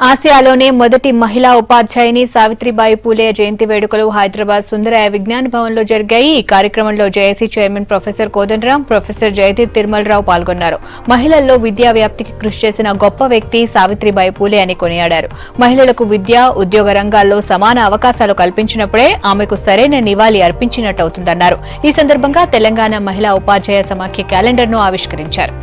ఆసియాలోనే మొదటి మహిళా ఉపాధ్యాయుని సావిత్రిబాయి పూలే జయంతి వేడుకలు హైదరాబాద్ సుందరయ్య విజ్ఞాన భవన్లో జరిగాయి. ఈ కార్యక్రమంలో JAC chairman professor Kodandaram, professor Jaideep Tirumalarao పాల్గొన్నారు. మహిళల్లో విద్యా వ్యాప్తికి కృషి చేసిన గొప్ప వ్యక్తి సావిత్రిబాయి పూలే అని కొనియాడారు. మహిళలకు విద్య, ఉద్యోగ రంగాల్లో సమాన అవకాశాలు కల్పించినప్పుడే ఆమెకు సరైన నివాళి అర్పించినట్టవుతుందన్నారు. ఈ సందర్భంగా తెలంగాణ మహిళా ఉపాధ్యాయ సమాఖ్య క్యాలెండర్ను ఆవిష్కరించారు.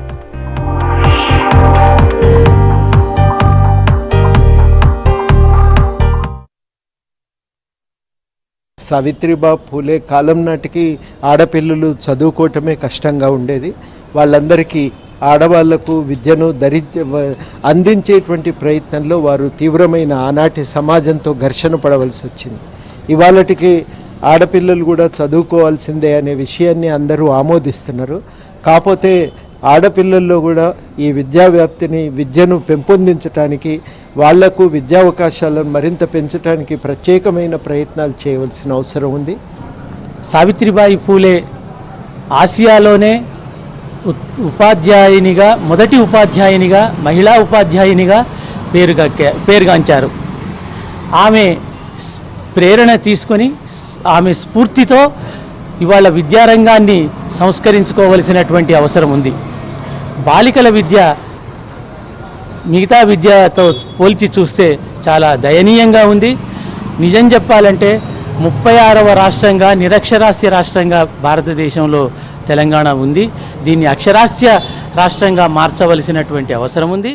సావిత్రిబాయి పూలే కాలం నాటికి ఆడపిల్లలు చదువుకోవటమే కష్టంగా ఉండేది. వాళ్ళందరికీ ఆడవాళ్లకు విద్యను అందించేటువంటి ప్రయత్నంలో వారు తీవ్రమైన ఆనాటి సమాజంతో ఘర్షణ పడవలసి వచ్చింది. ఇవాళటికి ఆడపిల్లలు కూడా చదువుకోవాల్సిందే అనే విషయాన్ని అందరూ ఆమోదిస్తున్నారు. కాకపోతే ఆడపిల్లల్లో కూడా ఈ విద్యను పెంపొందించడానికి, వాళ్లకు విద్యావకాశాలను మరింత పెంచడానికి ప్రత్యేకమైన ప్రయత్నాలు చేయవలసిన అవసరం ఉంది. సావిత్రిబాయి పూలే ఆసియాలోనే ఉపాధ్యాయునిగా, మొదటి ఉపాధ్యాయునిగా, మహిళా ఉపాధ్యాయునిగా పేరుగాంచారు. ఆమె ప్రేరణ తీసుకొని, ఆమె స్ఫూర్తితో ఇవాళ విద్యారంగాన్ని సంస్కరించుకోవలసినటువంటి అవసరం ఉంది. బాలికల విద్య మిగతా విద్యతో పోల్చి చూస్తే చాలా దయనీయంగా ఉంది. నిజం చెప్పాలంటే 36వ రాష్ట్రంగా, నిరక్షరాస్య రాష్ట్రంగా భారతదేశంలో తెలంగాణ ఉంది. దీన్ని అక్షరాస్య రాష్ట్రంగా మార్చవలసినటువంటి అవసరం ఉంది.